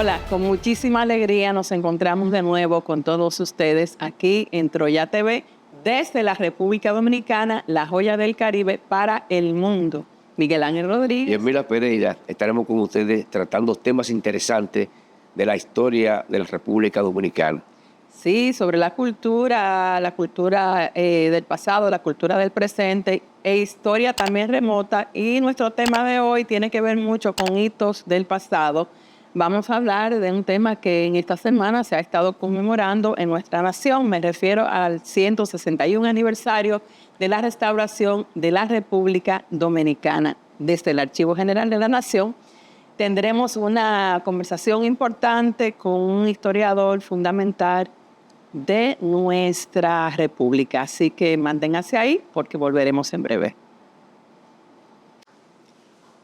Hola, con muchísima alegría nos encontramos de nuevo con todos ustedes aquí en Troya TV desde la República Dominicana, la joya del Caribe para el mundo. Miguel Ángel Y Rodríguez. Emila Pereira, estaremos con ustedes tratando temas interesantes de la historia de la República Dominicana. Sí, sobre la cultura del pasado, la cultura del presente e historia también remota. Y nuestro tema de hoy tiene que ver mucho con hitos del pasado. Vamos a hablar de un tema que en esta semana se ha estado conmemorando en nuestra nación. Me refiero al 161 aniversario de la restauración de la República Dominicana. Desde el Archivo General de la Nación tendremos una conversación importante con un historiador fundamental de nuestra república. Así que manténganse ahí porque volveremos en breve.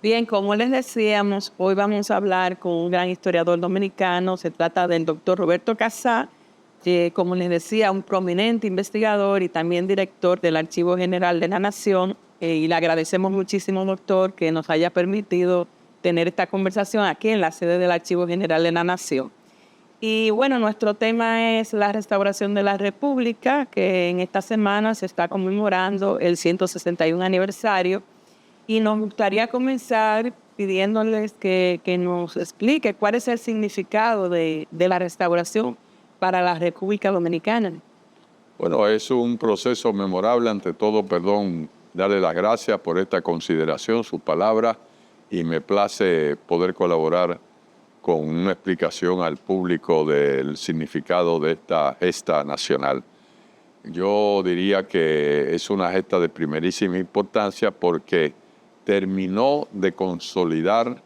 Bien, como les decíamos, hoy vamos a hablar con un gran historiador dominicano. Se trata del doctor Roberto Casá, que, como les decía, un prominente investigador y también director del Archivo General de la Nación. Y le agradecemos muchísimo, doctor, que nos haya permitido tener esta conversación aquí en la sede del Archivo General de la Nación. Y bueno, nuestro tema es la restauración de la República, que en esta semana se está conmemorando el 161 aniversario. Y nos gustaría comenzar pidiéndoles que nos explique cuál es el significado de la restauración para la República Dominicana. Bueno, es un proceso memorable. Ante todo, darle las gracias por esta consideración, sus palabras, y me place poder colaborar con una explicación al público del significado de esta gesta nacional. Yo diría que es una gesta de primerísima importancia porque terminó de consolidar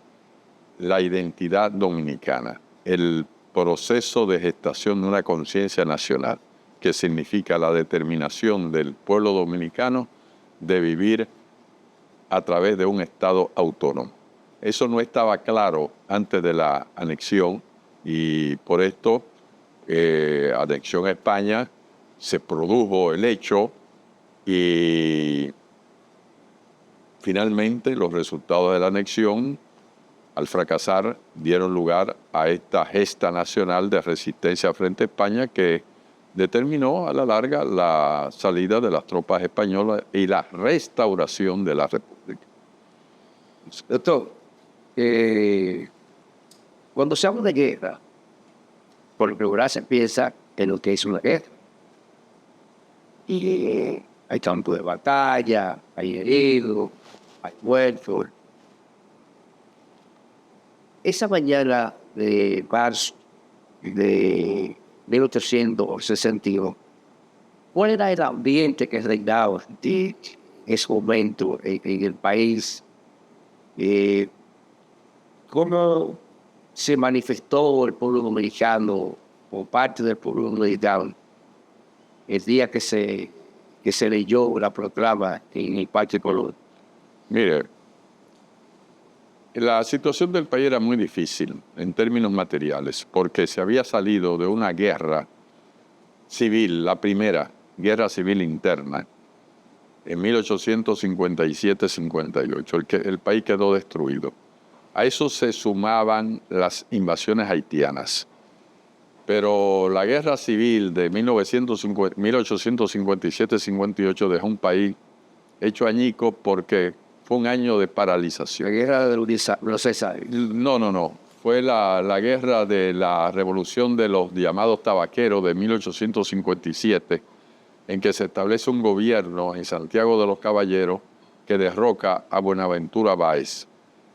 la identidad dominicana, el proceso de gestación de una conciencia nacional, que significa la determinación del pueblo dominicano de vivir a través de un Estado autónomo. Eso no estaba claro antes de la anexión y por esto, anexión a España, se produjo el hecho y finalmente los resultados de la anexión, al fracasar, dieron lugar a esta gesta nacional de resistencia frente a España que determinó a la larga la salida de las tropas españolas y la restauración de la República. Doctor, cuando se habla de guerra, por lo regular se piensa en lo que es una guerra. Y hay campo de batalla, hay heridos, hay muertos. Esa mañana de marzo de 1862, ¿cuál era el ambiente que reinaba en ese momento en el país? ¿Cómo se manifestó el pueblo dominicano o parte del pueblo dominicano el día que se leyó la proclama en el Parque Colón? Mire, la situación del país era muy difícil en términos materiales porque se había salido de una guerra civil, la primera guerra civil interna, en 1857-58. El país quedó destruido. A eso se sumaban las invasiones haitianas. Pero la guerra civil de 1857-58 dejó un país hecho añicos porque fue un año de paralización. La guerra de los Césares. No. Fue la guerra de la revolución de los llamados tabaqueros de 1857, en que se establece un gobierno en Santiago de los Caballeros que derroca a Buenaventura Báez.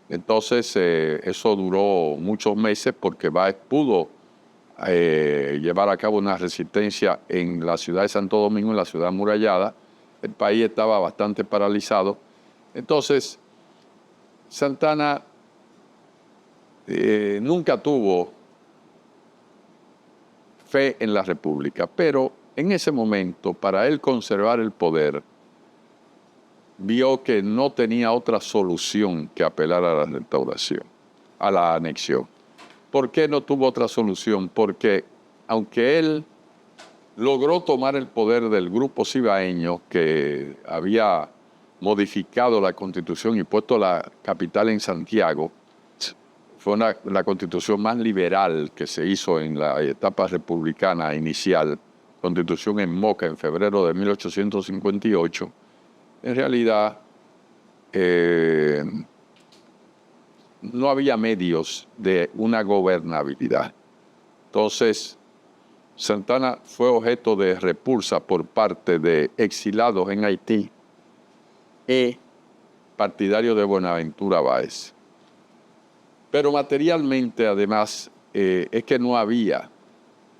Entonces, eso duró muchos meses porque Báez pudo llevar a cabo una resistencia en la ciudad de Santo Domingo, en la ciudad amurallada. El país estaba bastante paralizado. Entonces, Santana nunca tuvo fe en la República, pero en ese momento, para él conservar el poder, vio que no tenía otra solución que apelar a la restauración, a la anexión. ¿Por qué no tuvo otra solución? Porque aunque él logró tomar el poder del grupo cibaeño que había modificado la Constitución y puesto la capital en Santiago, fue la constitución más liberal que se hizo en la etapa republicana inicial, constitución en Moca en febrero de 1858, en realidad no había medios de una gobernabilidad. Entonces, Santana fue objeto de repulsa por parte de exilados en Haití y partidarios de Buenaventura Báez. Pero materialmente, además, es que no había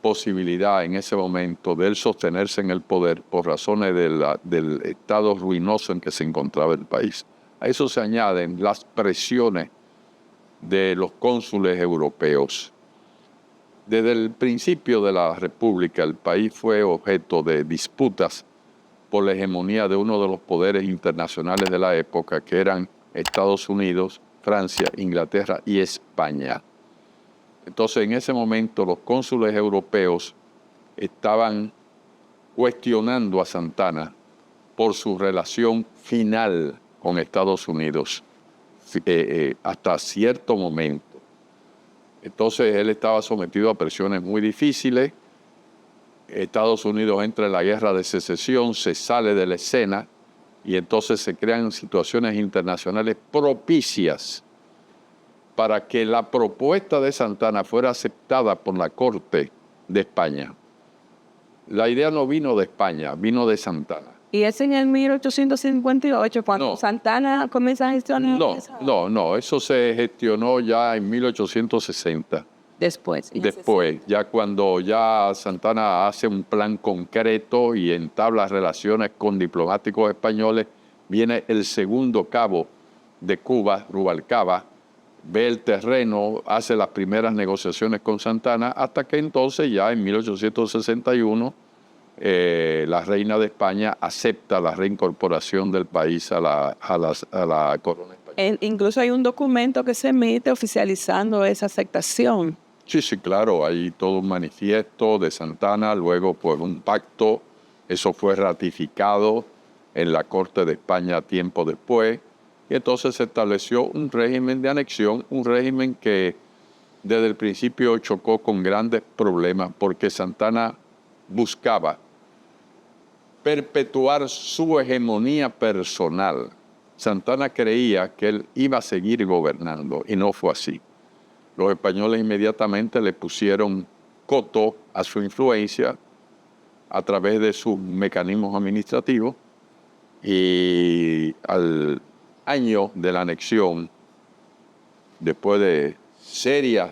posibilidad en ese momento de él sostenerse en el poder por razones del estado ruinoso en que se encontraba el país. A eso se añaden las presiones de los cónsules europeos. Desde el principio de la República, el país fue objeto de disputas por la hegemonía de uno de los poderes internacionales de la época, que eran Estados Unidos, Francia, Inglaterra y España. Entonces, en ese momento, los cónsules europeos estaban cuestionando a Santana por su relación final con Estados Unidos hasta cierto momento. Entonces, él estaba sometido a presiones muy difíciles. Estados Unidos entra en la guerra de secesión, se sale de la escena y entonces se crean situaciones internacionales propicias para que la propuesta de Santana fuera aceptada por la Corte de España. La idea no vino de España, vino de Santana. Y es en el 1858 cuando No. Santana comienza a gestionar. No, eso se gestionó ya en 1860. Después. Después, ya cuando ya Santana hace un plan concreto y entabla relaciones con diplomáticos españoles, viene el segundo cabo de Cuba, Rubalcaba, ve el terreno, hace las primeras negociaciones con Santana, hasta que entonces ya en 1861 la reina de España acepta la reincorporación del país a la corona española. Incluso hay un documento que se emite oficializando esa aceptación. Sí, claro, hay todo un manifiesto de Santana, luego pues un pacto, eso fue ratificado en la Corte de España tiempo después, y entonces se estableció un régimen de anexión, un régimen que desde el principio chocó con grandes problemas, porque Santana buscaba perpetuar su hegemonía personal. Santana creía que él iba a seguir gobernando, y no fue así. Los españoles inmediatamente le pusieron coto a su influencia a través de sus mecanismos administrativos, y al año de la anexión, después de serias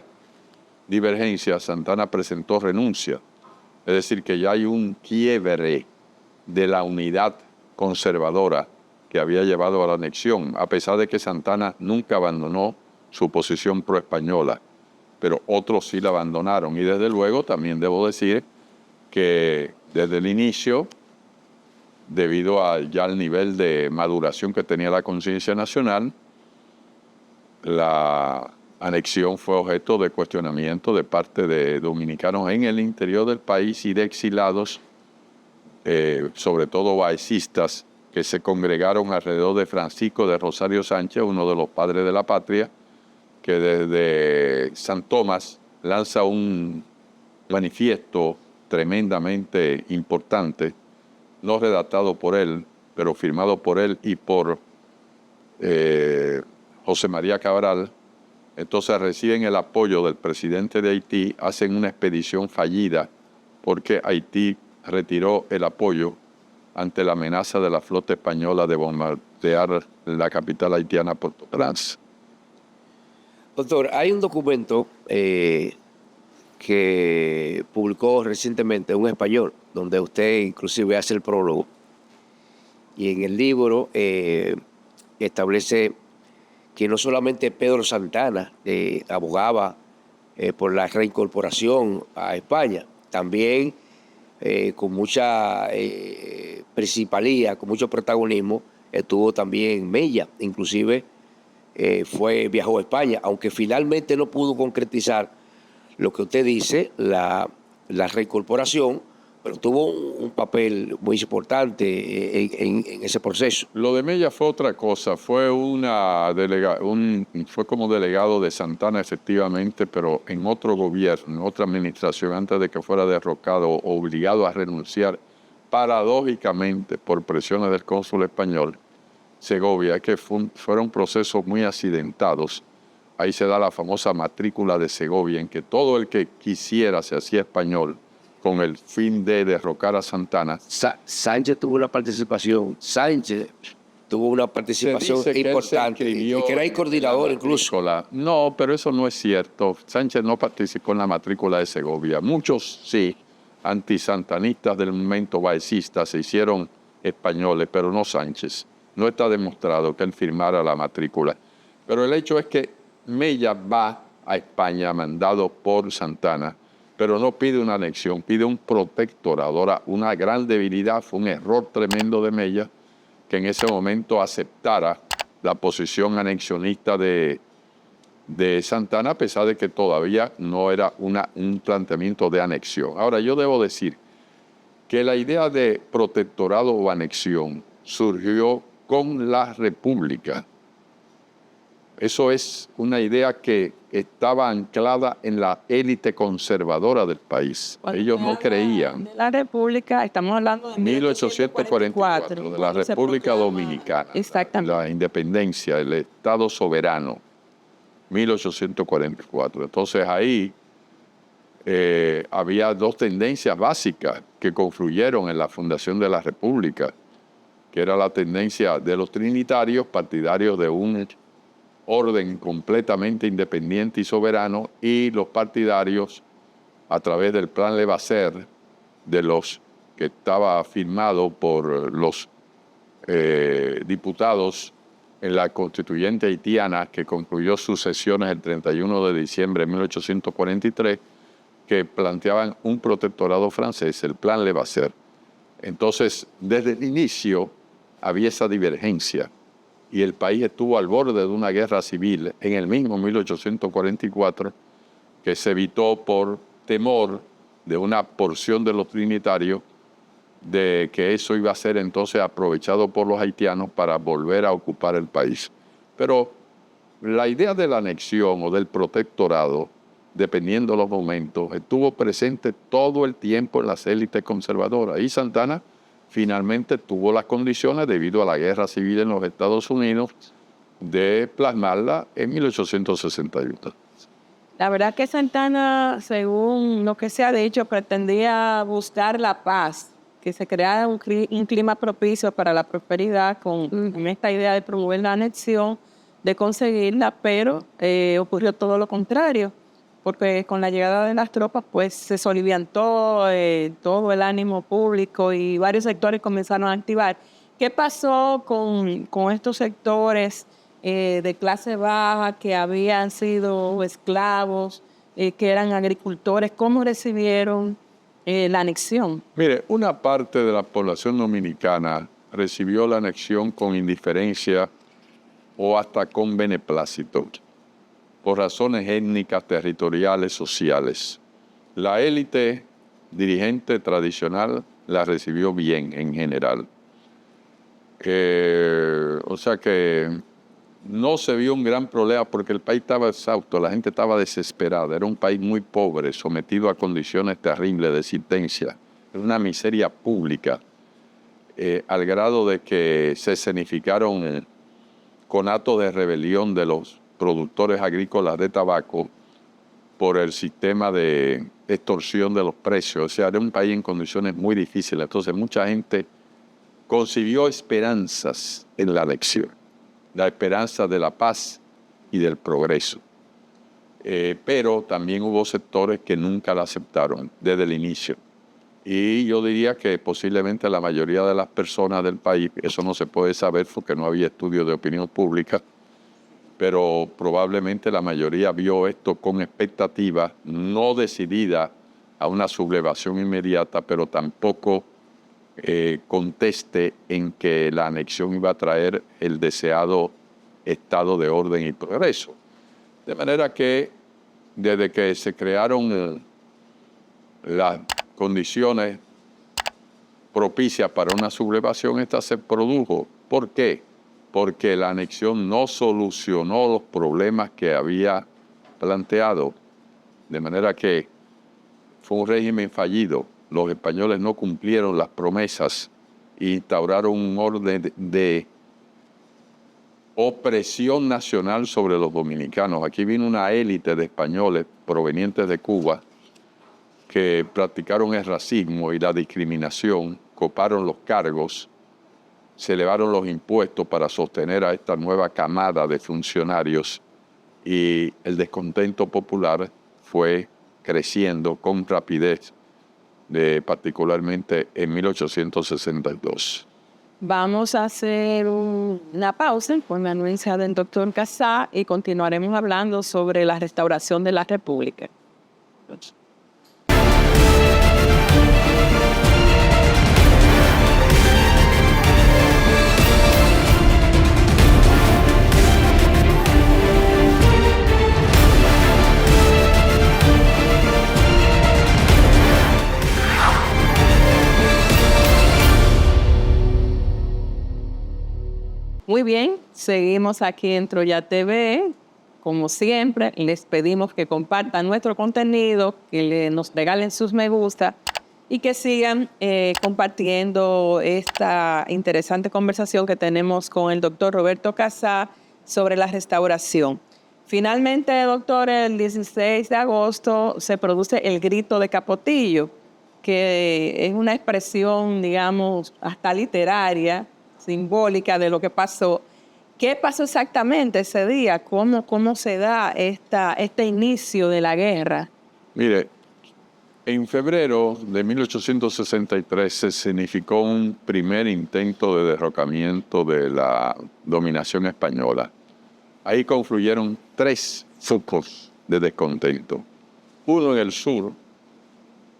divergencias, Santana presentó renuncia. Es decir, que ya hay un quiebre de la unidad conservadora que había llevado a la anexión, a pesar de que Santana nunca abandonó su posición pro-española, pero otros sí la abandonaron. Y desde luego también debo decir que desde el inicio, debido ya al nivel de maduración que tenía la conciencia nacional, la anexión fue objeto de cuestionamiento de parte de dominicanos en el interior del país y de exilados, sobre todo baecistas, que se congregaron alrededor de Francisco de Rosario Sánchez, uno de los padres de la patria, que desde San Tomás lanza un manifiesto tremendamente importante, no redactado por él, pero firmado por él y por José María Cabral. Entonces reciben el apoyo del presidente de Haití, hacen una expedición fallida porque Haití retiró el apoyo ante la amenaza de la flota española de bombardear la capital haitiana, Port-au-Prince. Doctor, hay un documento que publicó recientemente un español, donde usted inclusive hace el prólogo, y en el libro establece que no solamente Pedro Santana abogaba por la reincorporación a España, también con mucha principalía, con mucho protagonismo, estuvo también Mella, inclusive viajó a España, aunque finalmente no pudo concretizar lo que usted dice, la reincorporación, pero tuvo un papel muy importante en ese proceso. Lo de Mella fue otra cosa, fue fue como delegado de Santana efectivamente, pero en otro gobierno, en otra administración, antes de que fuera derrocado o obligado a renunciar, paradójicamente por presiones del cónsul español, Segovia, que fueron procesos muy accidentados. Ahí se da la famosa matrícula de Segovia, en que todo el que quisiera se hacía español con el fin de derrocar a Santana. Sánchez tuvo una participación, importante, y que era el coordinador incluso. No, pero eso no es cierto. Sánchez no participó en la matrícula de Segovia. Muchos sí, antisantanistas del movimiento baecista se hicieron españoles, pero no Sánchez. No está demostrado que él firmara la matrícula. Pero el hecho es que Mella va a España mandado por Santana, pero no pide una anexión, pide un protectorado. Ahora, una gran debilidad, fue un error tremendo de Mella, que en ese momento aceptara la posición anexionista de Santana, a pesar de que todavía no era un planteamiento de anexión. Ahora, yo debo decir que la idea de protectorado o anexión surgió con la República. Eso es una idea que estaba anclada en la élite conservadora del país. Ellos no creían. De la República, estamos hablando de 1844, de la República Dominicana. Exactamente. La independencia, el Estado soberano, 1844. Entonces ahí había dos tendencias básicas que confluyeron en la fundación de la República, que era la tendencia de los trinitarios, partidarios de un orden completamente independiente y soberano, y los partidarios, a través del Plan Levasseur, de los que estaba firmado por los diputados en la constituyente haitiana, que concluyó sus sesiones el 31 de diciembre de 1843, que planteaban un protectorado francés, el Plan Levasseur. Entonces, desde el inicio había esa divergencia, y el país estuvo al borde de una guerra civil en el mismo 1844, que se evitó por temor de una porción de los trinitarios de que eso iba a ser entonces aprovechado por los haitianos para volver a ocupar el país. Pero la idea de la anexión o del protectorado, dependiendo de los momentos, estuvo presente todo el tiempo en las élites conservadoras, y Santana finalmente tuvo las condiciones, debido a la guerra civil en los Estados Unidos, de plasmarla en 1861. La verdad que Santana, según lo que se ha dicho, pretendía buscar la paz, que se creara un clima propicio para la prosperidad con esta idea de promover la anexión, de conseguirla, pero ocurrió todo lo contrario, porque con la llegada de las tropas pues se soliviantó todo el ánimo público y varios sectores comenzaron a activar. ¿Qué pasó con estos sectores de clase baja que habían sido esclavos, que eran agricultores? ¿Cómo recibieron la anexión? Mire, una parte de la población dominicana recibió la anexión con indiferencia o hasta con beneplácito, por razones étnicas, territoriales, sociales. La élite dirigente tradicional la recibió bien en general. O sea que no se vio un gran problema porque el país estaba exhausto, la gente estaba desesperada. Era un país muy pobre, sometido a condiciones terribles de existencia. Era una miseria pública, al grado de que se escenificaron conatos de rebelión de los productores agrícolas de tabaco por el sistema de extorsión de los precios. O sea, era un país en condiciones muy difíciles. Entonces, mucha gente concibió esperanzas en la elección, la esperanza de la paz y del progreso. Pero también hubo sectores que nunca la aceptaron desde el inicio. Y yo diría que posiblemente la mayoría de las personas del país, eso no se puede saber porque no había estudios de opinión pública, pero probablemente la mayoría vio esto con expectativa, no decidida a una sublevación inmediata, pero tampoco conteste en que la anexión iba a traer el deseado estado de orden y progreso. De manera que desde que se crearon las condiciones propicia para una sublevación, esta se produjo. ¿Por qué? Porque la anexión no solucionó los problemas que había planteado, de manera que fue un régimen fallido. Los españoles no cumplieron las promesas e instauraron un orden de opresión nacional sobre los dominicanos. Aquí vino una élite de españoles provenientes de Cuba que practicaron el racismo y la discriminación, coparon los cargos, se elevaron los impuestos para sostener a esta nueva camada de funcionarios y el descontento popular fue creciendo con rapidez, particularmente en 1862. Vamos a hacer una pausa con la anuencia del doctor Casá y continuaremos hablando sobre la restauración de la República. Muy bien, seguimos aquí en Troya TV. Como siempre, les pedimos que compartan nuestro contenido, que nos regalen sus me gusta y que sigan compartiendo esta interesante conversación que tenemos con el doctor Roberto Casá sobre la restauración. Finalmente, doctor, el 16 de agosto se produce el Grito de Capotillo, que es una expresión, digamos, hasta literaria, simbólica de lo que pasó. ¿Qué pasó exactamente ese día? ¿Cómo se da este inicio de la guerra? Mire, en febrero de 1863 se significó un primer intento de derrocamiento de la dominación española. Ahí confluyeron 3 focos de descontento. Uno en el sur,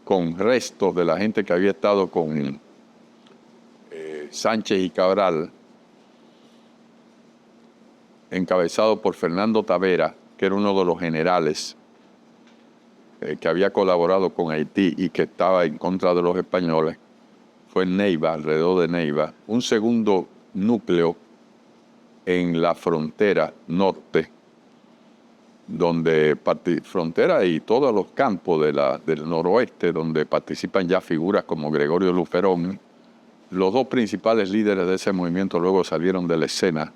con restos de la gente que había estado con Sánchez y Cabral, encabezado por Fernando Tavera, que era uno de los generales que había colaborado con Haití y que estaba en contra de los españoles, fue en Neiva, alrededor de Neiva. Un segundo núcleo en la frontera norte, donde frontera y todos los campos del noroeste, donde participan ya figuras como Gregorio Luperón. Los 2 principales líderes de ese movimiento luego salieron de la escena,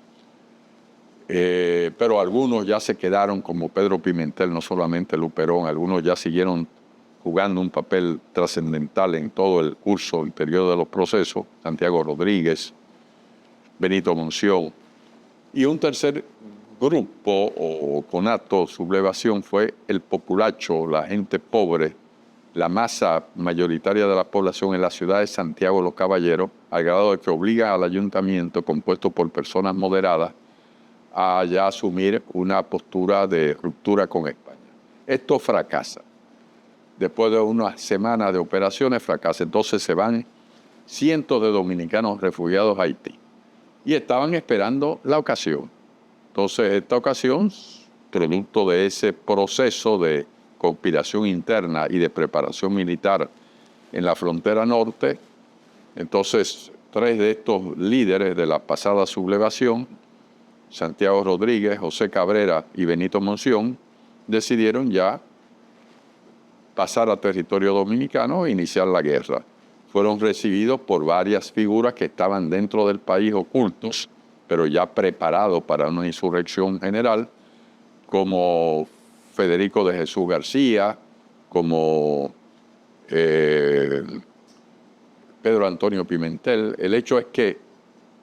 pero algunos ya se quedaron, como Pedro Pimentel, no solamente Luperón, algunos ya siguieron jugando un papel trascendental en todo el curso, el periodo de los procesos, Santiago Rodríguez, Benito Monción. Y un tercer grupo o conato, sublevación, fue el populacho, la gente pobre, la masa mayoritaria de la población en la ciudad de Santiago los Caballeros, al grado de que obliga al ayuntamiento, compuesto por personas moderadas, a ya asumir una postura de ruptura con España. Esto fracasa. Después de unas semanas de operaciones fracasa. Entonces se van cientos de dominicanos refugiados a Haití. Y estaban esperando la ocasión. Entonces esta ocasión, producto de ese proceso de conspiración interna y de preparación militar en la frontera norte, entonces 3 de estos líderes de la pasada sublevación, Santiago Rodríguez, José Cabrera y Benito Monción, decidieron ya pasar a territorio dominicano e iniciar la guerra. Fueron recibidos por varias figuras que estaban dentro del país ocultos, pero ya preparados para una insurrección general, como Federico de Jesús García, como Pedro Antonio Pimentel. El hecho es que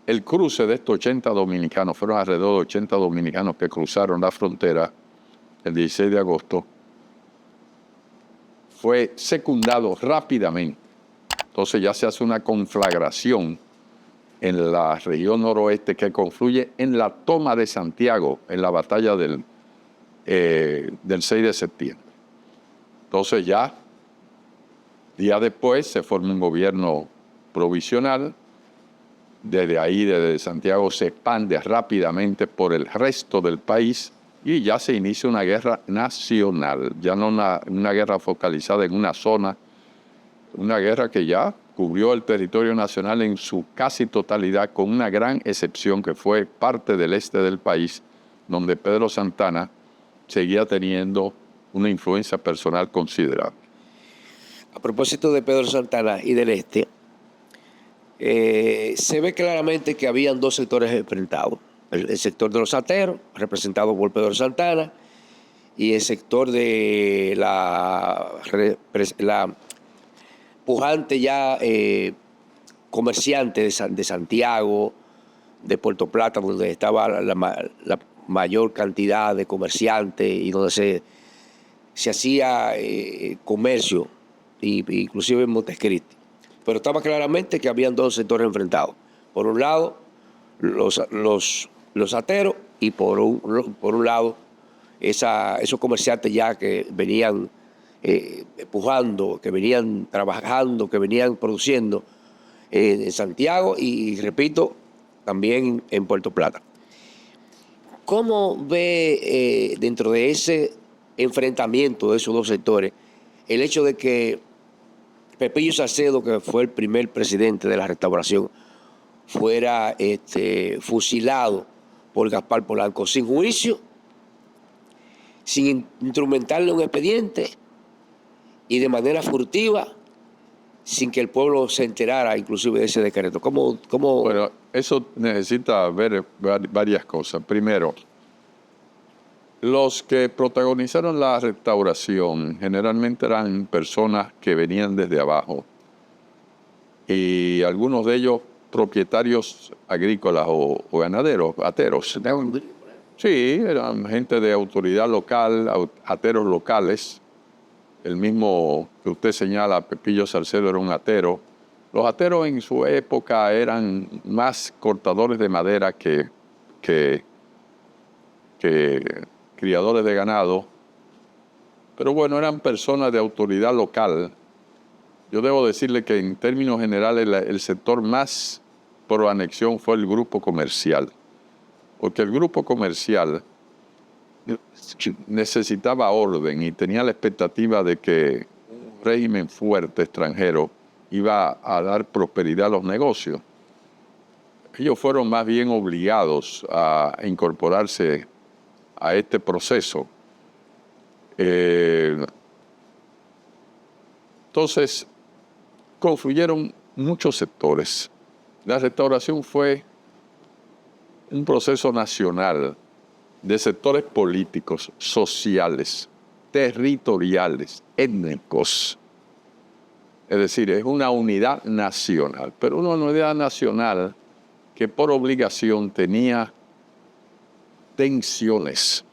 el cruce de estos 80 dominicanos, fueron alrededor de 80 dominicanos que cruzaron la frontera el 16 de agosto, fue secundado rápidamente. Entonces ya se hace una conflagración en la región noroeste que confluye en la toma de Santiago, en la batalla del 6 de septiembre. Entonces ya, días después, se forma un gobierno provisional. Desde ahí, desde Santiago, se expande rápidamente por el resto del país y ya se inicia una guerra nacional, ya no una guerra focalizada en una zona, una guerra que ya cubrió el territorio nacional en su casi totalidad, con una gran excepción que fue parte del este del país, donde Pedro Santana seguía teniendo una influencia personal considerable. A propósito de Pedro Santana y del este, se ve claramente que habían dos sectores enfrentados. El sector de los ateros, representado por Pedro Santana, y el sector de la pujante ya comerciante de Santiago, de Puerto Plata, donde estaba la mayor cantidad de comerciantes y donde se hacía comercio, inclusive en Montecristi. Pero estaba claramente que habían dos sectores enfrentados. Por un lado, los ateros, y por un lado, esos comerciantes ya que venían empujando, que venían trabajando, que venían produciendo en Santiago y, repito, también en Puerto Plata. ¿Cómo ve dentro de ese enfrentamiento de esos dos sectores el hecho de que Pepillo Salcedo, que fue el primer presidente de la Restauración, fuera fusilado por Gaspar Polanco sin juicio, sin instrumentarle un expediente y de manera furtiva, sin que el pueblo se enterara inclusive de ese decreto? ¿Cómo? Bueno, eso necesita ver varias cosas. Primero, los que protagonizaron la restauración generalmente eran personas que venían desde abajo, y algunos de ellos propietarios agrícolas o ganaderos, ateros. Sí, eran gente de autoridad local, ateros locales. El mismo que usted señala, Pepillo Salcedo, era un atero. Los ateros en su época eran más cortadores de madera que criadores de ganado. Pero bueno, eran personas de autoridad local. Yo debo decirle que en términos generales el sector más pro anexión fue el grupo comercial. Porque el grupo comercial necesitaba orden y tenía la expectativa de que un régimen fuerte extranjero iba a dar prosperidad a los negocios. Ellos fueron más bien obligados a incorporarse a este proceso. Entonces, confluyeron muchos sectores. La restauración fue un proceso nacional de sectores políticos, sociales, territoriales, étnicos. Es decir, es una unidad nacional, pero una unidad nacional que por obligación tenía tensiones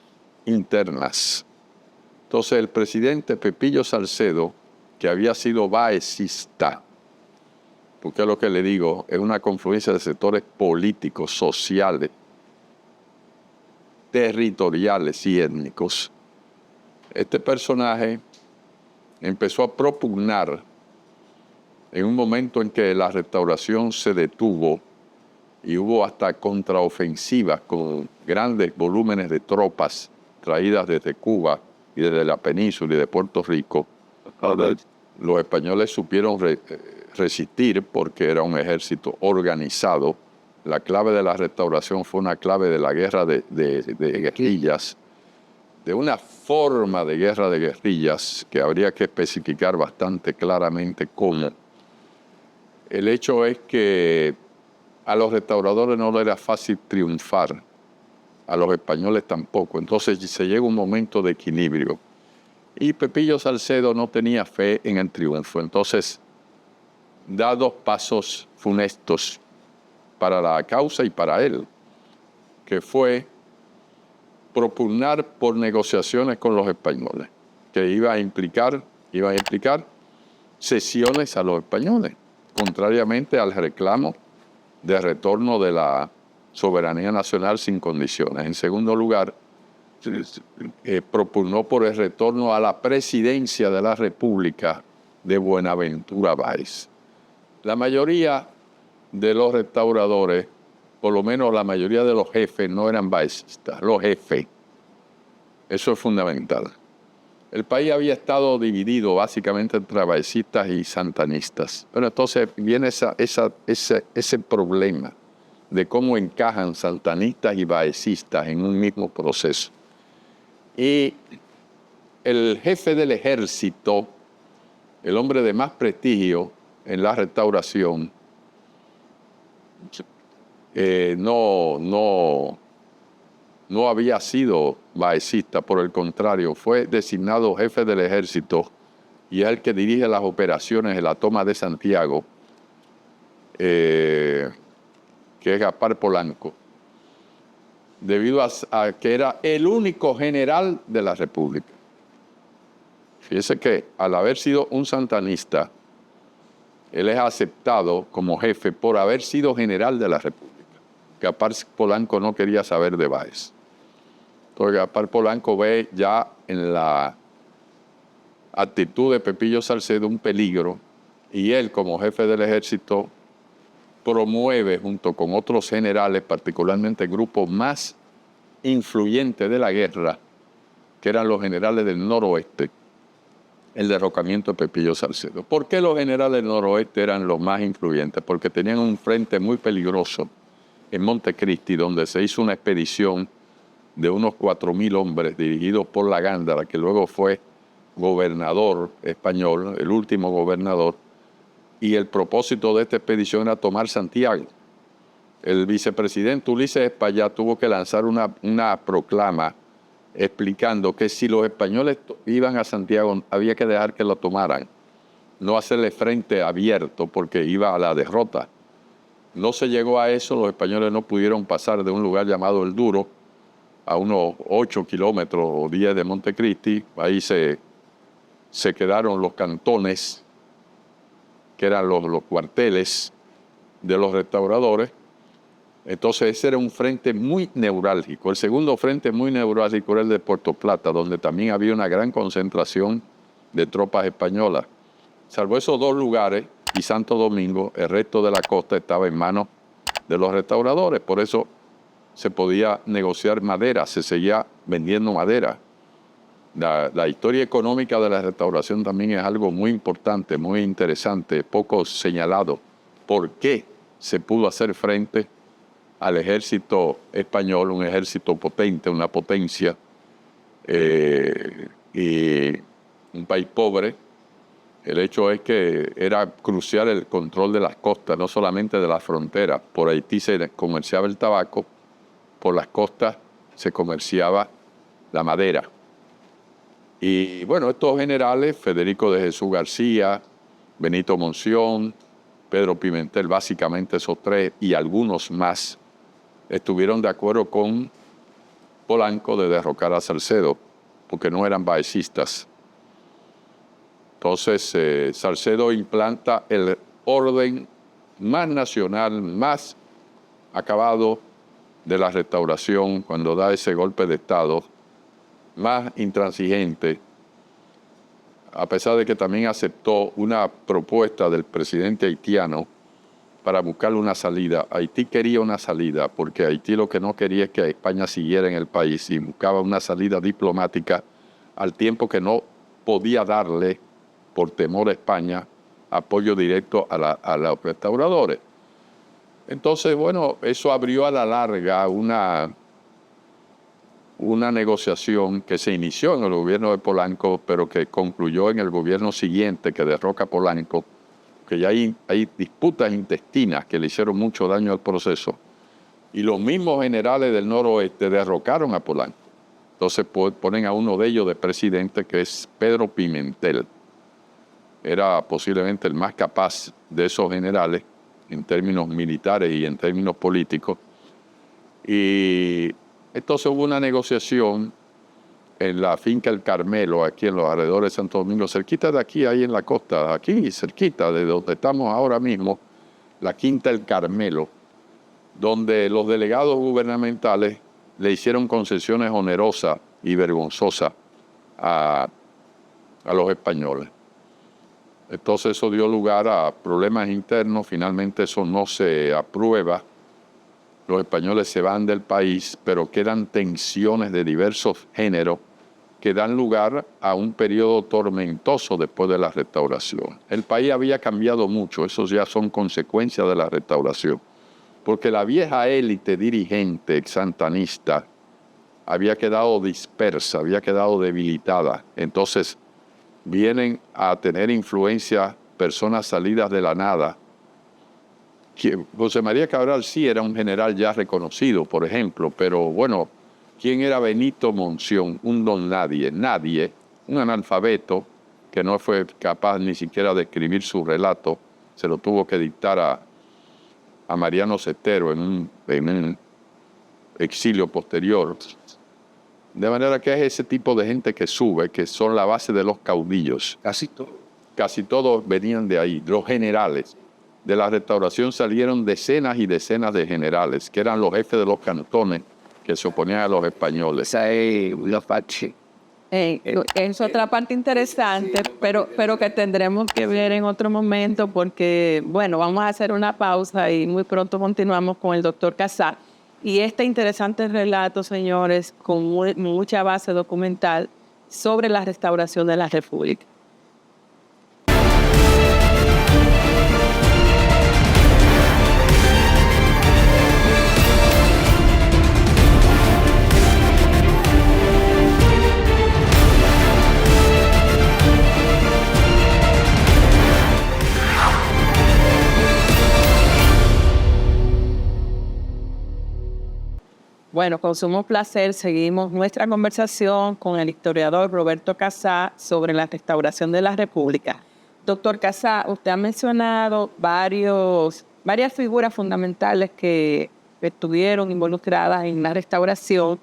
internas. Entonces el presidente Pepillo Salcedo, que había sido baecista, porque es lo que le digo, es una confluencia de sectores políticos, sociales, territoriales y étnicos. Este personaje empezó a propugnar en un momento en que la restauración se detuvo y hubo hasta contraofensivas con grandes volúmenes de tropas traídas desde Cuba y desde la península y de Puerto Rico. Los españoles supieron resistir porque era un ejército organizado. La clave de la restauración fue una clave de la guerra de guerrillas, de una forma de guerra de guerrillas que habría que especificar bastante claramente cómo. El hecho es que a los restauradores no les era fácil triunfar, a los españoles tampoco. Entonces se llega un momento de equilibrio. Y Pepillo Salcedo no tenía fe en el triunfo. Entonces da dos pasos funestos para la causa y para él, que fue propugnar por negociaciones con los españoles, que iba a implicar cesiones a los españoles, contrariamente al reclamo de retorno de la soberanía nacional sin condiciones. En segundo lugar, propugnó por el retorno a la presidencia de la República de Buenaventura Báez. La mayoría de los restauradores, por lo menos la mayoría de los jefes, no eran baecistas, los jefes. Eso es fundamental. el país había estado dividido básicamente entre baecistas y santanistas. Bueno, entonces viene ese problema de cómo encajan santanistas y baecistas en un mismo proceso. Y el jefe del ejército, el hombre de más prestigio en la Restauración, no había sido baecista, por el contrario, fue designado jefe del ejército y es el que dirige las operaciones en la toma de Santiago, que es Gaspar Polanco, debido a que era el único general de la República. Fíjese que al haber sido un santanista, él es aceptado como jefe por haber sido general de la República. Gaspar Polanco no quería saber de Báez. Entonces Gaspar Polanco ve ya en la actitud de Pepillo Salcedo un peligro y él como jefe del ejército promueve junto con otros generales, particularmente el grupo más influyente de la guerra, que eran los generales del noroeste, el derrocamiento de Pepillo Salcedo. ¿Por qué los generales del noroeste eran los más influyentes? Porque tenían un frente muy peligroso en Montecristi, donde se hizo una expedición de unos 4.000 hombres dirigidos por la Gándara, que luego fue gobernador español, el último gobernador, y el propósito de esta expedición era tomar Santiago. El vicepresidente Ulises Espaillat tuvo que lanzar una proclama explicando que si los españoles iban a Santiago había que dejar que lo tomaran, no hacerle frente abierto porque iba a la derrota. No se llegó a eso, los españoles no pudieron pasar de un lugar llamado El Duro a unos 8 kilómetros o 10 de Montecristi. Ahí se quedaron los cantones, que eran los cuarteles de los restauradores. Entonces ese era un frente muy neurálgico. El segundo frente muy neurálgico era el de Puerto Plata, donde también había una gran concentración de tropas españolas. Salvo esos dos lugares y Santo Domingo, el resto de la costa estaba en manos de los restauradores. Por eso se podía negociar madera, se seguía vendiendo madera. La historia económica de la restauración también es algo muy importante, muy interesante, poco señalado. ¿Por qué se pudo hacer frente al ejército español, un ejército potente, una potencia, y un país pobre? El hecho es que era crucial el control de las costas, no solamente de las fronteras. Por Haití se comerciaba el tabaco, por las costas se comerciaba la madera. Y bueno, estos generales, Federico de Jesús García, Benito Monción, Pedro Pimentel, básicamente esos tres y algunos más, estuvieron de acuerdo con Polanco de derrocar a Salcedo, porque no eran baecistas. Entonces Salcedo implanta el orden más nacional, más acabado de la restauración cuando da ese golpe de Estado, más intransigente, a pesar de que también aceptó una propuesta del presidente haitiano para buscarle una salida. Haití quería una salida, porque Haití lo que no quería es que España siguiera en el país y buscaba una salida diplomática al tiempo que no podía darle, por temor a España, apoyo directo a los restauradores. Entonces, bueno, eso abrió a la larga una negociación que se inició en el gobierno de Polanco, pero que concluyó en el gobierno siguiente que derroca a Polanco, que ya hay disputas intestinas que le hicieron mucho daño al proceso. Y los mismos generales del noroeste derrocaron a Polanco. Entonces ponen a uno de ellos de presidente, que es Pedro Pimentel. Era posiblemente el más capaz de esos generales en términos militares y en términos políticos. Y entonces hubo una negociación en la finca El Carmelo, aquí en los alrededores de Santo Domingo, cerquita de aquí, ahí en la costa, aquí cerquita de donde estamos ahora mismo, la quinta El Carmelo, donde los delegados gubernamentales le hicieron concesiones onerosas y vergonzosas a los españoles. Entonces eso dio lugar a problemas internos, finalmente eso no se aprueba, los españoles se van del país, pero quedan tensiones de diversos géneros que dan lugar a un periodo tormentoso después de la restauración. El país había cambiado mucho, esos ya son consecuencias de la restauración, porque la vieja élite dirigente exsantanista había quedado dispersa, había quedado debilitada. Entonces vienen a tener influencia personas salidas de la nada. José María Cabral sí era un general ya reconocido, por ejemplo, pero bueno, ¿quién era Benito Monción? Un don nadie, un analfabeto que no fue capaz ni siquiera de escribir su relato, se lo tuvo que dictar a Mariano Cetero en un exilio posterior. De manera que es ese tipo de gente que sube, que son la base de los caudillos. Casi todos venían de ahí, los generales. De la restauración salieron decenas y decenas de generales, que eran los jefes de los cantones que se oponían a los españoles. Esa es una parte. Es otra parte interesante, pero que tendremos que ver en otro momento porque, bueno, vamos a hacer una pausa y muy pronto continuamos con el doctor Casá. Y este interesante relato, señores, con mucha base documental sobre la restauración de la República. Bueno, con sumo placer seguimos nuestra conversación con el historiador Roberto Casá sobre la restauración de la República. Doctor Casá, usted ha mencionado varias figuras fundamentales que estuvieron involucradas en la restauración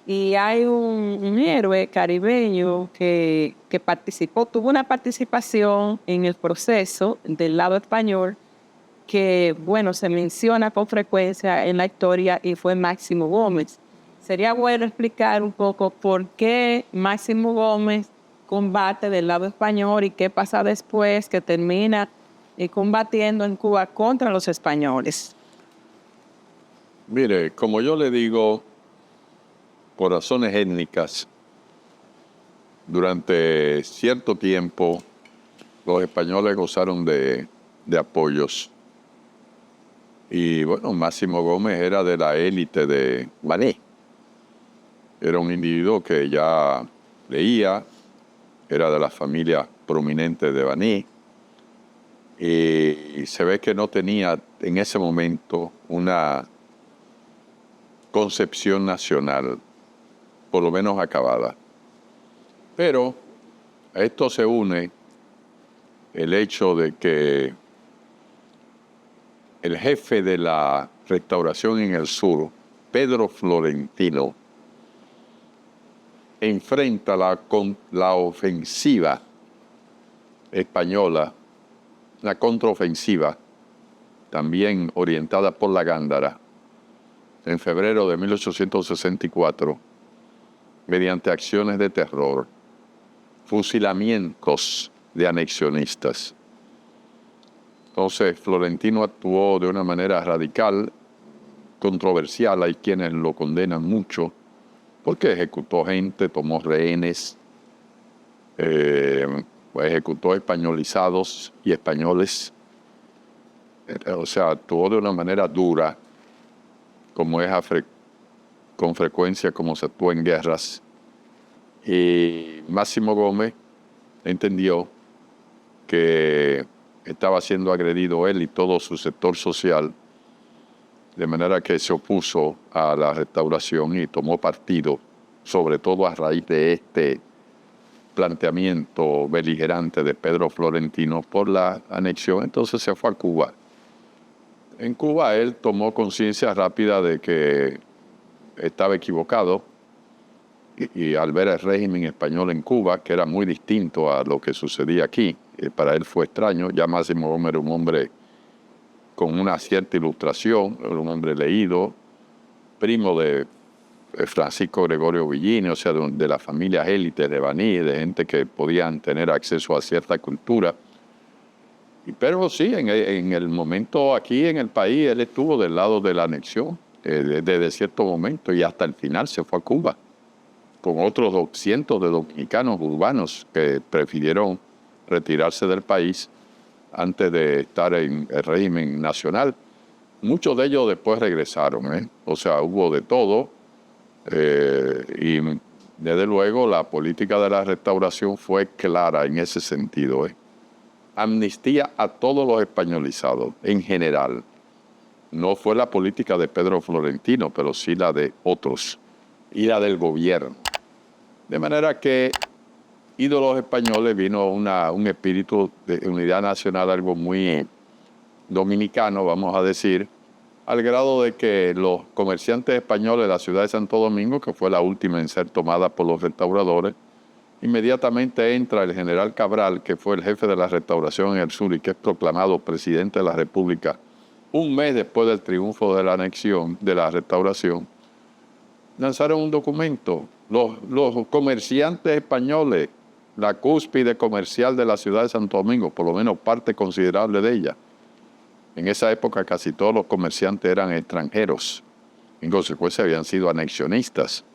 y hay un héroe caribeño que participó, tuvo una participación en el proceso del lado español que, bueno, se menciona con frecuencia en la historia y fue Máximo Gómez. Sería bueno explicar un poco por qué Máximo Gómez combate del lado español y qué pasa después que termina combatiendo en Cuba contra los españoles. Mire, como yo le digo, por razones étnicas, durante cierto tiempo los españoles gozaron de apoyos. Y bueno, Máximo Gómez era de la élite de Baní. Era un individuo que ya leía, era de la familia prominente de Baní. Y se ve que no tenía en ese momento una concepción nacional, por lo menos acabada. Pero a esto se une el hecho de que el jefe de la restauración en el sur, Pedro Florentino, enfrenta la ofensiva española, la contraofensiva, también orientada por la Gándara, en febrero de 1864, mediante acciones de terror, fusilamientos de anexionistas. Entonces, Florentino actuó de una manera radical, controversial. Hay quienes lo condenan mucho, porque ejecutó gente, tomó rehenes, ejecutó españolizados y españoles. O sea, actuó de una manera dura, como es con frecuencia como se actúa en guerras. Y Máximo Gómez entendió que estaba siendo agredido él y todo su sector social, de manera que se opuso a la restauración y tomó partido, sobre todo a raíz de este planteamiento beligerante de Pedro Florentino por la anexión. Entonces se fue a Cuba. En Cuba él tomó conciencia rápida de que estaba equivocado y al ver el régimen español en Cuba, que era muy distinto a lo que sucedía aquí, para él fue extraño. Ya Máximo Gómez era un hombre con una cierta ilustración, era un hombre leído, primo de Francisco Gregorio Villini, o sea, de la familia élite de Baní, de gente que podían tener acceso a cierta cultura. Pero sí, en el momento aquí en el país, él estuvo del lado de la anexión, desde cierto momento, y hasta el final se fue a Cuba con otros 200 de dominicanos urbanos que prefirieron retirarse del país antes de estar en el régimen nacional. Muchos de ellos después regresaron, ¿eh? O sea, hubo de todo. Y desde luego la política de la restauración fue clara en ese sentido, ¿eh? Amnistía a todos los españolizados en general. No fue la política de Pedro Florentino, pero sí la de otros y la del gobierno. De manera que, y de los españoles vino un espíritu de unidad nacional, algo muy dominicano, vamos a decir, al grado de que los comerciantes españoles de la ciudad de Santo Domingo, que fue la última en ser tomada por los restauradores, inmediatamente entra el general Cabral, que fue el jefe de la restauración en el sur y que es proclamado presidente de la República un mes después del triunfo de la anexión, de la restauración. Lanzaron un documento. Los comerciantes españoles, la cúspide comercial de la ciudad de Santo Domingo, por lo menos parte considerable de ella. En esa época casi todos los comerciantes eran extranjeros. En consecuencia habían sido anexionistas.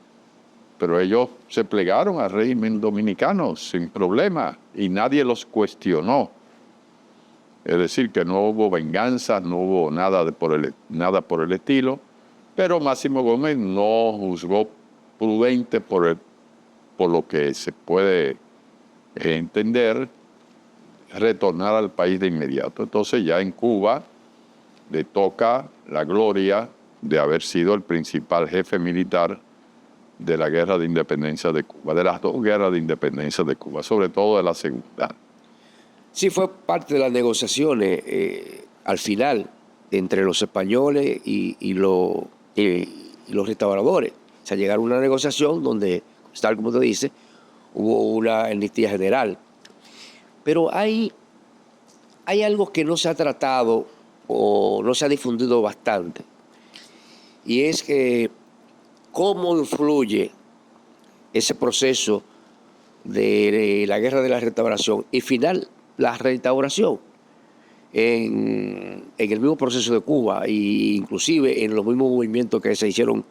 Pero ellos se plegaron al régimen dominicano sin problema y nadie los cuestionó. Es decir, que no hubo venganzas, no hubo nada por el estilo. Pero Máximo Gómez no juzgó prudente por lo que se puede entender, retornar al país de inmediato. Entonces ya en Cuba le toca la gloria de haber sido el principal jefe militar de la guerra de independencia de Cuba, de las dos guerras de independencia de Cuba, sobre todo de la segunda. Sí, fue parte de las negociaciones al final entre los españoles y los restauradores. O sea, llegaron a una negociación donde, tal como te dice, hubo una amnistía general. Pero hay algo que no se ha tratado o no se ha difundido bastante, y es que cómo influye ese proceso de la guerra de la restauración y final la restauración en el mismo proceso de Cuba e inclusive en los mismos movimientos que se hicieron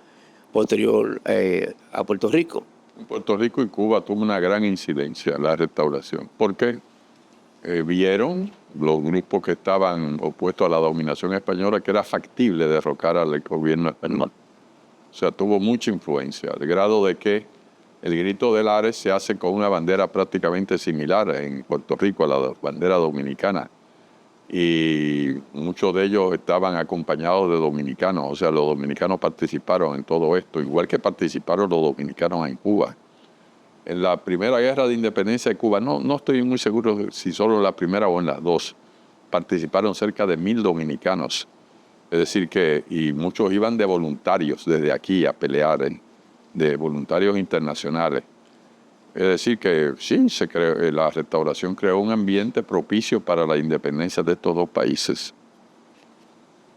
posterior a Puerto Rico. En Puerto Rico y Cuba tuvo una gran incidencia la restauración. ¿Por qué? Vieron los grupos que estaban opuestos a la dominación española que era factible derrocar al gobierno español. O sea, tuvo mucha influencia, al grado de que el grito del Ares se hace con una bandera prácticamente similar en Puerto Rico a la bandera dominicana. Y muchos de ellos estaban acompañados de dominicanos, o sea, los dominicanos participaron en todo esto, igual que participaron los dominicanos en Cuba. En la primera guerra de independencia de Cuba, no estoy muy seguro si solo en la primera o en las dos, participaron cerca de 1000 dominicanos. Es decir que, y muchos iban de voluntarios desde aquí a pelear, de voluntarios internacionales. Es decir que sí, la restauración creó un ambiente propicio para la independencia de estos dos países.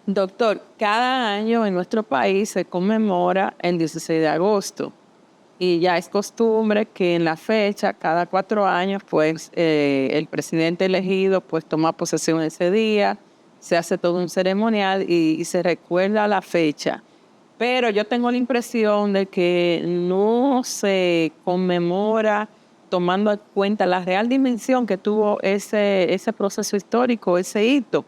Doctor, cada año en nuestro país se conmemora el 16 de agosto y ya es costumbre que en la fecha, cada 4 años, pues el presidente elegido pues toma posesión ese día, se hace todo un ceremonial y se recuerda la fecha. Pero yo tengo la impresión de que no se conmemora tomando en cuenta la real dimensión que tuvo ese proceso histórico, ese hito.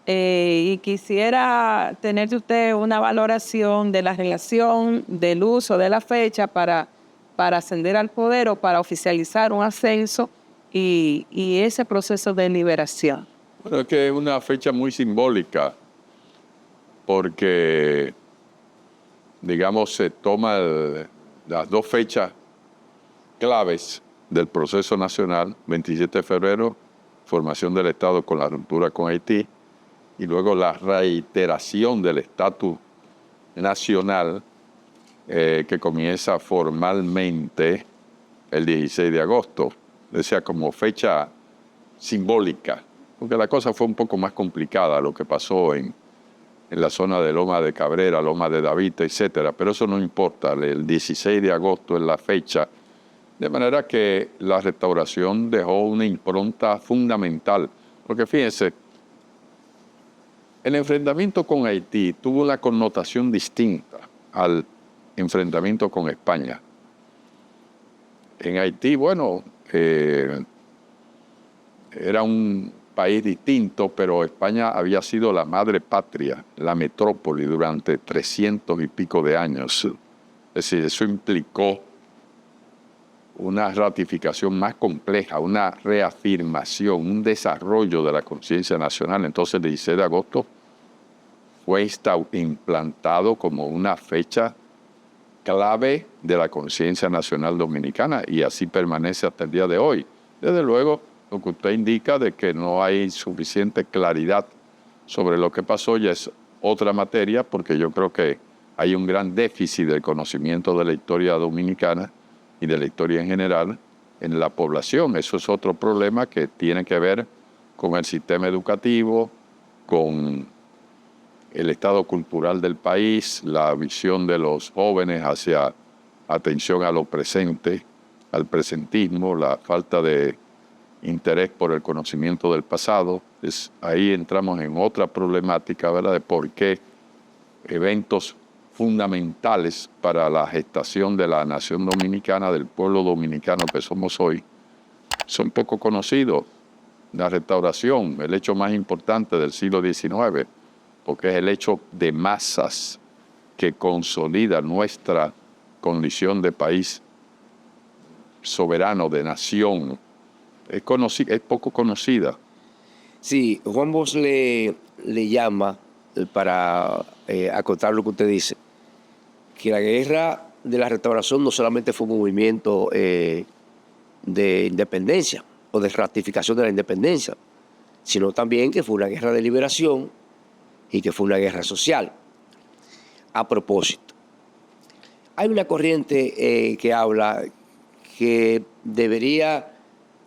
Y quisiera tener de usted una valoración de la relación del uso de la fecha para ascender al poder o para oficializar un ascenso y ese proceso de liberación. Bueno, es que es una fecha muy simbólica porque, digamos, se toma las dos fechas claves del proceso nacional, 27 de febrero, formación del Estado con la ruptura con Haití, y luego la reiteración del estatus nacional que comienza formalmente el 16 de agosto, o sea, como fecha simbólica, porque la cosa fue un poco más complicada, lo que pasó en la zona de Loma de Cabrera, Loma de David, etcétera, pero eso no importa, el 16 de agosto es la fecha, de manera que la restauración dejó una impronta fundamental, porque fíjense, el enfrentamiento con Haití tuvo una connotación distinta al enfrentamiento con España. En Haití, bueno, era un país distinto, pero España había sido la madre patria, la metrópoli durante 300 y pico de años. Es decir, eso implicó una ratificación más compleja, una reafirmación, un desarrollo de la conciencia nacional. Entonces, el 16 de agosto fue implantado como una fecha clave de la conciencia nacional dominicana y así permanece hasta el día de hoy. Desde luego, lo que usted indica de que no hay suficiente claridad sobre lo que pasó ya es otra materia, porque yo creo que hay un gran déficit del conocimiento de la historia dominicana y de la historia en general en la población. Eso es otro problema que tiene que ver con el sistema educativo, con el estado cultural del país, la visión de los jóvenes hacia atención a lo presente, al presentismo, la falta de interés por el conocimiento del pasado. Ahí entramos en otra problemática, ¿verdad?, de por qué eventos fundamentales para la gestación de la nación dominicana, del pueblo dominicano que somos hoy, son poco conocidos. La restauración, el hecho más importante del siglo XIX, porque es el hecho de masas que consolida nuestra condición de país soberano, de nación. Es poco conocida. Sí, Juan Bosch le llama, para acotar lo que usted dice, que la guerra de la restauración no solamente fue un movimiento de independencia o de ratificación de la independencia, sino también que fue una guerra de liberación y que fue una guerra social. A propósito, hay una corriente que habla que debería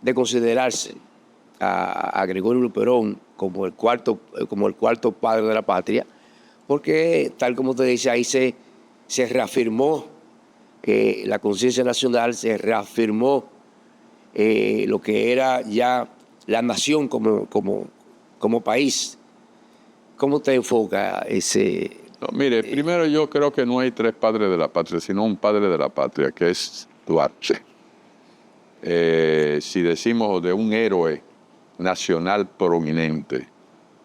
de considerarse a Gregorio Luperón como el cuarto padre de la patria, porque tal como usted dice, ahí se reafirmó la conciencia nacional, se reafirmó lo que era ya la nación como país. ¿Cómo te enfoca ese? No, mire, primero yo creo que no hay tres padres de la patria, sino un padre de la patria, que es Duarte. Si decimos de un héroe nacional prominente,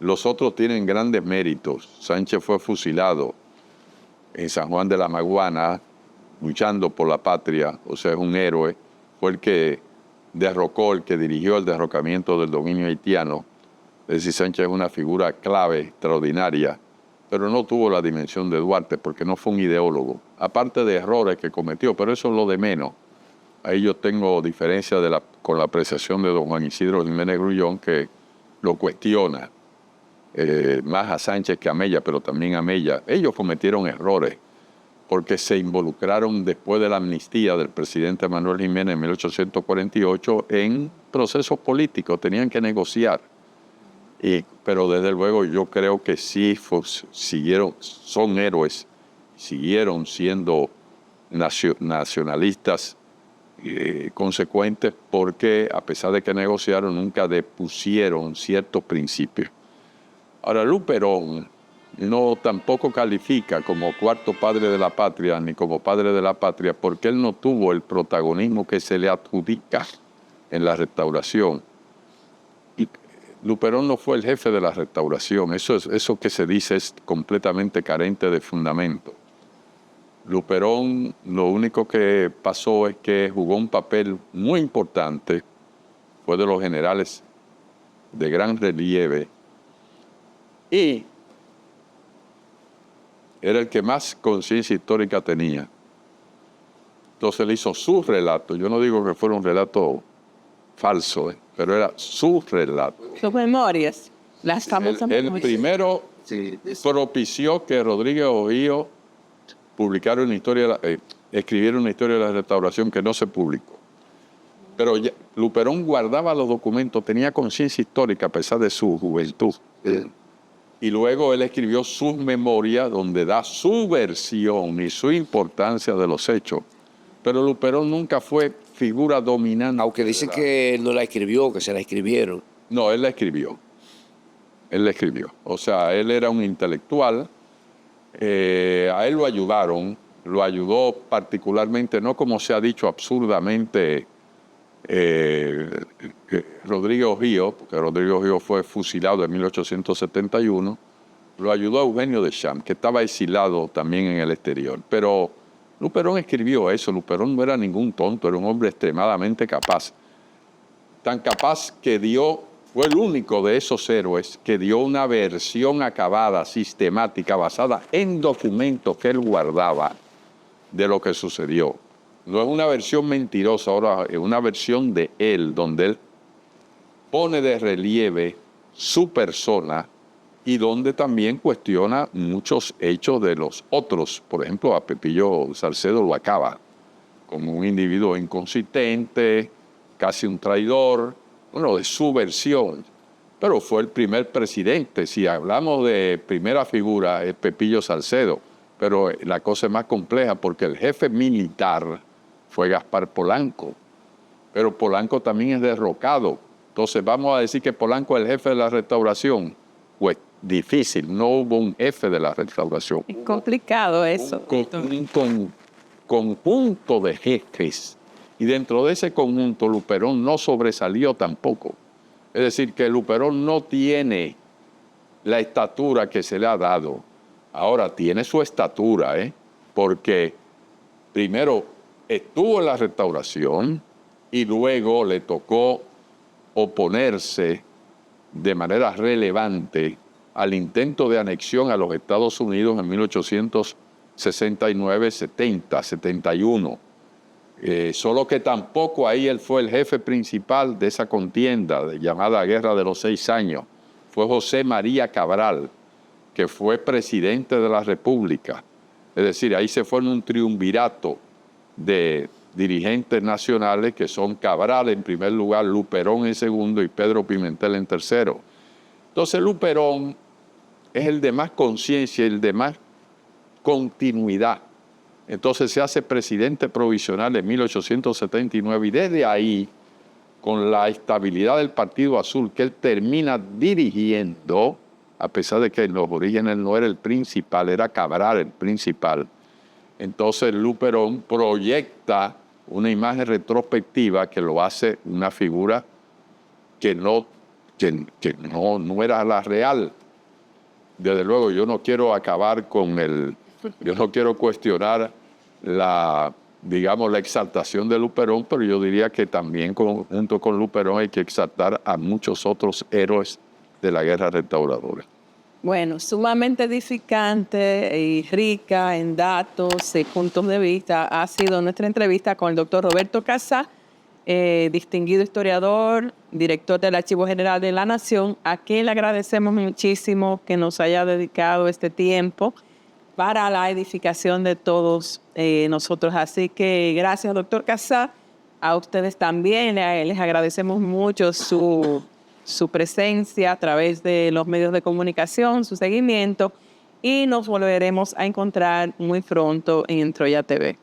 los otros tienen grandes méritos. Sánchez fue fusilado en San Juan de la Maguana, luchando por la patria, o sea, es un héroe. Fue el que derrocó, el que dirigió el derrocamiento del dominio haitiano. Es decir, Sánchez es una figura clave, extraordinaria, pero no tuvo la dimensión de Duarte porque no fue un ideólogo, aparte de errores que cometió, pero eso es lo de menos. Ahí yo tengo diferencia con la apreciación de don Juan Isidro Jiménez Grullón, que lo cuestiona más a Sánchez que a Mella, pero también a Mella. Ellos cometieron errores porque se involucraron después de la amnistía del presidente Manuel Jiménez en 1848 en procesos políticos, tenían que negociar. Pero desde luego yo creo que sí son héroes, siguieron siendo nacionalistas consecuentes, porque a pesar de que negociaron nunca depusieron ciertos principios. Ahora, Luperón tampoco califica como cuarto padre de la patria ni como padre de la patria porque él no tuvo el protagonismo que se le adjudica en la restauración. Luperón no fue el jefe de la restauración. Eso que se dice es completamente carente de fundamento. Luperón lo único que pasó es que jugó un papel muy importante, fue de los generales de gran relieve y era el que más conciencia histórica tenía. Entonces él hizo su relato. Yo no digo que fuera un relato falso, pero era su relato. Sus memorias, las famosas Él memorias. primero propició que Rodríguez Ojío escribiera una historia de la restauración que no se publicó. Pero Luperón guardaba los documentos, tenía conciencia histórica a pesar de su juventud. Y luego él escribió sus memorias donde da su versión y su importancia de los hechos. Pero Luperón nunca fue figura dominante. Aunque dicen que él no la escribió, que se la escribieron. No, él la escribió. Él la escribió. O sea, él era un intelectual. A él lo ayudaron lo ayudó particularmente, no como se ha dicho absurdamente, Rodrigo Río, porque Rodrigo Río fue fusilado en 1871, lo ayudó a Eugenio Deschamps, que estaba exilado también en el exterior. Pero Luperón escribió eso. Luperón no era ningún tonto, era un hombre extremadamente capaz. Tan capaz que fue el único de esos héroes que dio una versión acabada, sistemática, basada en documentos que él guardaba de lo que sucedió. No es una versión mentirosa, ahora es una versión de él, donde él pone de relieve su persona y donde también cuestiona muchos hechos de los otros. Por ejemplo, a Pepillo Salcedo lo acaba como un individuo inconsistente, casi un traidor, bueno, de su versión. Pero fue el primer presidente. Si hablamos de primera figura, es Pepillo Salcedo. Pero la cosa es más compleja porque el jefe militar fue Gaspar Polanco. Pero Polanco también es derrocado. Entonces, ¿vamos a decir que Polanco es el jefe de la restauración? Pues difícil, no hubo un jefe de la restauración. Es complicado eso. Un conjunto de jefes. Y dentro de ese conjunto, Luperón no sobresalió tampoco. Es decir, que Luperón no tiene la estatura que se le ha dado. Ahora, tiene su estatura, porque primero estuvo en la restauración y luego le tocó oponerse de manera relevante al intento de anexión a los Estados Unidos en 1869, 70, 71. Solo que tampoco ahí él fue el jefe principal de esa contienda llamada Guerra de los 6 Años. Fue José María Cabral, que fue presidente de la República. Es decir, ahí se forma un triunvirato de dirigentes nacionales que son Cabral en primer lugar, Luperón en segundo y Pedro Pimentel en tercero. Entonces Luperón es el de más conciencia, el de más continuidad. Entonces se hace presidente provisional en 1879 y desde ahí, con la estabilidad del Partido Azul que él termina dirigiendo, a pesar de que en los orígenes no era el principal, era Cabral el principal. Entonces Luperón proyecta una imagen retrospectiva que lo hace una figura que no era la real. Desde luego, yo no quiero acabar yo no quiero cuestionar la exaltación de Luperón, pero yo diría que también junto con Luperón hay que exaltar a muchos otros héroes de la guerra restauradora. Bueno, sumamente edificante y rica en datos y puntos de vista ha sido nuestra entrevista con el doctor Roberto Casá, distinguido historiador, director del Archivo General de la Nación, a quien le agradecemos muchísimo que nos haya dedicado este tiempo para la edificación de todos nosotros. Así que gracias, doctor Casá. A ustedes también les agradecemos mucho su presencia a través de los medios de comunicación, su seguimiento, y nos volveremos a encontrar muy pronto en Troya TV.